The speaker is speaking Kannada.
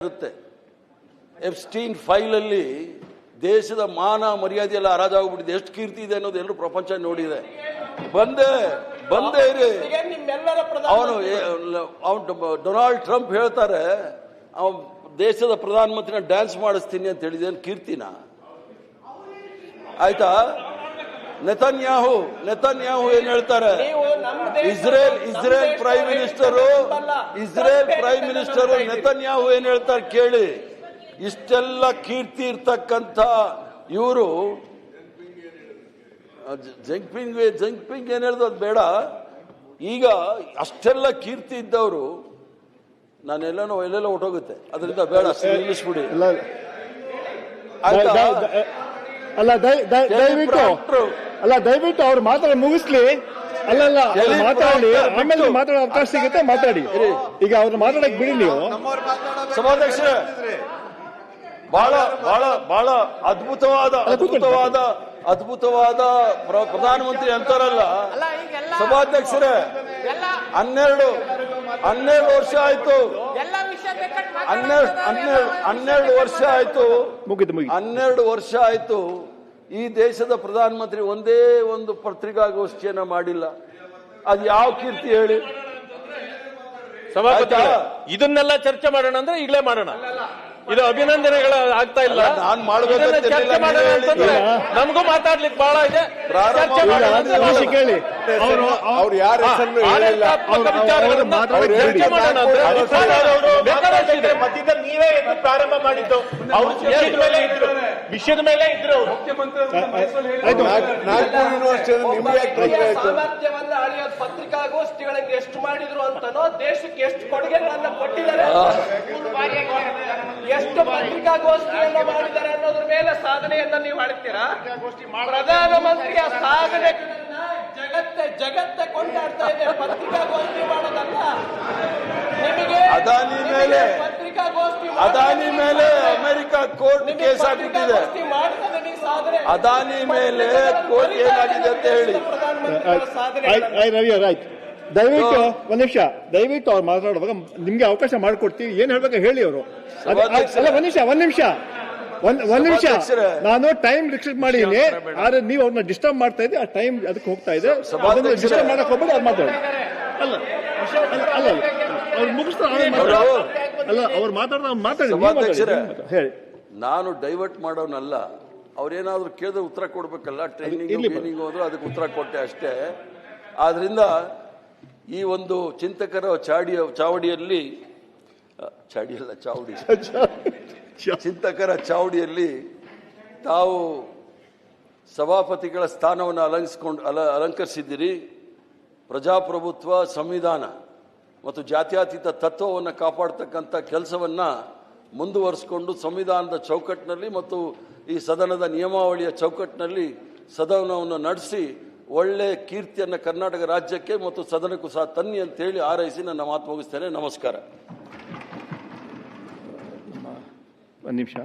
ಇರುತ್ತೆ. ಎಪ್ಸ್ಟೀನ್ ಫೈಲ್ ಅಲ್ಲಿ ದೇಶದ ಮಾನ ಮರ್ಯಾದೆ ಎಲ್ಲ ಹರಾಜಾಗ್ಬಿಟ್ಟಿದೆ. ಎಷ್ಟು ಕೀರ್ತಿ ಇದೆ ಅನ್ನೋದು ಎಲ್ಲರೂ ಪ್ರಪಂಚ ನೋಡಿದೆ. ಬಂದೇ ಇರಿ. ಅವನು ಡೊನಾಲ್ಡ್ ಟ್ರಂಪ್ ಹೇಳ್ತಾರೆ ಅವನು ದೇಶದ ಪ್ರಧಾನಮಂತ್ರಿನ ಡ್ಯಾನ್ಸ್ ಮಾಡಿಸ್ತೀನಿ ಅಂತ ಹೇಳಿದ ಕೀರ್ತಿನ ಆಯ್ತಾ? ನೆತನ್ಯಾಹು ಏನ್ ಹೇಳ್ತಾರೆ? ಇಸ್ರೇಲ್ ಪ್ರೈಮ್ ಮಿನಿಸ್ಟರು ನೆತನ್ಯಾಹು ಏನ್ ಹೇಳ್ತಾರೆ ಕೇಳಿ. ಇಷ್ಟೆಲ್ಲ ಕೀರ್ತಿ ಇರ್ತಕ್ಕಂಥ ಇವರು ಜಂಗ್ಪಿಂಗ್ ಏನ್ ಹೇಳ್ದು ಅದು ಬೇಡ. ಈಗ ಅಷ್ಟೆಲ್ಲ ಕೀರ್ತಿ ಇದ್ದವರು ನಾನೆಲ್ಲನೋ ಎಲ್ಲೆಲ್ಲ ಹೊಟ್ಟೋಗುತ್ತೆ, ಅದರಿಂದ ಬೇಡ, ನಿಲ್ಲಿಸ್ಬಿಡಿ. ದಯವಿಟ್ಟು ಅವ್ರು ಮಾತಾಡಿ ಮುಗಿಸ್ಲಿ. ಮಾತಾಡಿ, ಆಮೇಲೆ ಮಾತಾಡೋ ಅವಕಾಶ ಸಿಗುತ್ತೆ, ಮಾತಾಡಿ. ಈಗ ಅವ್ರು ಮಾತಾಡಕ್ ಬಿಡಿ ನೀವು. ಸಭಾಧ್ಯಕ್ಷರೇ, ಬಹಳ ಬಹಳ ಬಹಳ ಅದ್ಭುತವಾದ ಪ್ರಧಾನಮಂತ್ರಿ ಅಂತಾರಲ್ಲ. ಸಭಾಧ್ಯಕ್ಷರೇ, 12 ವರ್ಷ ಆಯ್ತು. 12 ವರ್ಷ ಆಯ್ತು ಈ ದೇಶದ ಪ್ರಧಾನಮಂತ್ರಿ ಒಂದೇ ಒಂದು ಪತ್ರಿಕಾಗೋಷ್ಠಿಯನ್ನ ಮಾಡಿಲ್ಲ. ಅದು ಯಾವ ಕೀರ್ತಿ ಹೇಳಿ? ಸಭಾಪತಿ, ಇದನ್ನೆಲ್ಲ ಚರ್ಚೆ ಮಾಡೋಣ ಅಂದ್ರೆ ಈಗಲೇ ಮಾಡೋಣ. ಇದು ಅಭಿನಂದನೆಗಳ ಆಗ್ತಾ ಇಲ್ಲ. ನಾನು ಮಾಡಬೇಕು ಚರ್ಚೆ ಮಾಡೋಣ ಅಂತಂದ್ರೆ ನಮಗೂ ಮಾತಾಡ್ಲಿಕ್ಕೆ ಬಹಳ ಇದೆ. ಚರ್ಚೆ ಮಾಡೋಣ ಕೇಳಿ. ಅವ್ರು ಯಾರ ಹೆಸರನ್ನು ಹೇಳಿಲ್ಲ. ಚರ್ಚೆ ಮಾಡೋಣ ಅಂದ್ರೆ ಮಧ್ಯದಲ್ಲಿ ನೀವೇ ಪ್ರಾರಂಭ ಮಾಡಿದ್ದು. ಅವರು ವಿಷಯದ ಮೇಲೆ ಇದ್ರು. ಸಾಮರ್ಥ್ಯವನ್ನ ಅಳಿಯೋದು ಪತ್ರಿಕಾಗೋಷ್ಠಿಗಳಿಗೆ ಎಷ್ಟು ಮಾಡಿದ್ರು ಅಂತನೋ ದೇಶಕ್ಕೆ ಎಷ್ಟು ಕೊಡುಗೆಗಳನ್ನ ಕೊಟ್ಟಿದ್ದಾರೆ, ಎಷ್ಟು ಪತ್ರಿಕಾಗೋಷ್ಠಿಯನ್ನ ಮಾಡಿದ್ದಾರೆ ಅನ್ನೋದ್ರ ಮೇಲೆ ಸಾಧನೆಯನ್ನ ನೀವು ಹೇಳ್ತೀರಾ. ಪ್ರಧಾನಮಂತ್ರಿಯ ಸಾಧನೆ ಜಗತ್ತೇ ಕೊಂಡಾಡ್ತಾ ಇದೆ. ಪತ್ರಿಕಾಗೋಷ್ಠಿ ಮಾಡೋದಲ್ಲ. ನಿಮಗೆ ಅದಾನಿ ಮೇಲೆ ಅಮೆರಿಕ ಕೋರ್ಟ್ ಕೇಸ್ ಆಗಿಬಿಟ್ಟಿದೆ. ಅದಾನಿ ಮೇಲೆ ಕೋರ್ಟ್ ಏನಾಗಿದೆ ಅಂತ ಹೇಳಿ. ರವಿ ಆಯ್ತು, ದಯವಿಟ್ಟು ಒಂದ್ ನಿಮಿಷ, ದಯವಿಟ್ಟು ಅವ್ರು ಮಾತಾಡುವಾಗ ನಿಮ್ಗೆ ಅವಕಾಶ ಮಾಡಿಕೊಡ್ತೀವಿ. ಏನ್ ಹೇಳ್ಬೇಕು ಹೇಳಿ ಅವರು. ಒಂದ್ ನಿಮಿಷ ನಾನು ಟೈಮ್ ರಿಸ್ಟ್ರಿಕ್ಟ್ ಮಾಡಿದೀನಿ, ಆದ್ರೆ ನೀವು ಅವ್ರನ್ನ ಡಿಸ್ಟರ್ಬ್ ಮಾಡ್ತಾ ಇದ್ದೆ. ಆ ಟೈಮ್ ಅದಕ್ಕೆ ಹೋಗ್ತಾ ಇದೆ. ಡಿಸ್ಟರ್ಬ್ ಮಾಡಕ್ ಹೋಗ್ಬೇಡಿ. ಅವ್ರು ಮಾತಾಡಿ. ಅವ್ರು ಮುಗಿಸ್ತಾರೆ. ಅವ್ರು ಮಾತಾಡಿ ಹೇಳಿ. ನಾನು ಡೈವರ್ಟ್ ಮಾಡೋನಲ್ಲ. ಅವ್ರೇನಾದ್ರು ಕೇಳಿದ್ರೆ ಉತ್ತರ ಕೊಡ್ಬೇಕಲ್ಲ. ಟ್ರೈನಿಂಗ್ ಹೋದ್ರು ಅದಕ್ಕೆ ಉತ್ತರ ಕೊಟ್ಟೆ ಅಷ್ಟೇ. ಆದ್ರಿಂದ ಈ ಒಂದು ಚಿಂತಕರ ಚಿಂತಕರ ಚಾವಡಿಯಲ್ಲಿ ತಾವು ಸಭಾಪತಿಗಳ ಸ್ಥಾನವನ್ನು ಅಲಂಕರಿಸಿದ್ದೀರಿ. ಪ್ರಜಾಪ್ರಭುತ್ವ, ಸಂವಿಧಾನ ಮತ್ತು ಜಾತ್ಯತೀತ ತತ್ವವನ್ನು ಕಾಪಾಡ್ತಕ್ಕಂಥ ಕೆಲಸವನ್ನು ಮುಂದುವರಿಸಿಕೊಂಡು ಸಂವಿಧಾನದ ಚೌಕಟ್ಟಿನಲ್ಲಿ ಮತ್ತು ಈ ಸದನದ ನಿಯಮಾವಳಿಯ ಚೌಕಟ್ಟಿನಲ್ಲಿ ಸದನವನ್ನು ನಡೆಸಿ ಒಳ್ಳೆ ಕೀರ್ತಿಯನ್ನು ಕರ್ನಾಟಕ ರಾಜ್ಯಕ್ಕೆ ಮತ್ತು ಸದನಕ್ಕೂ ಸಹ ತನ್ನಿ ಅಂತೇಳಿ ಹಾರೈಸಿ ನನ್ನ ಮಾತು ಮುಗಿಸ್ತೇನೆ. ನಮಸ್ಕಾರ. ಒಂದು ನಿಮಿಷ.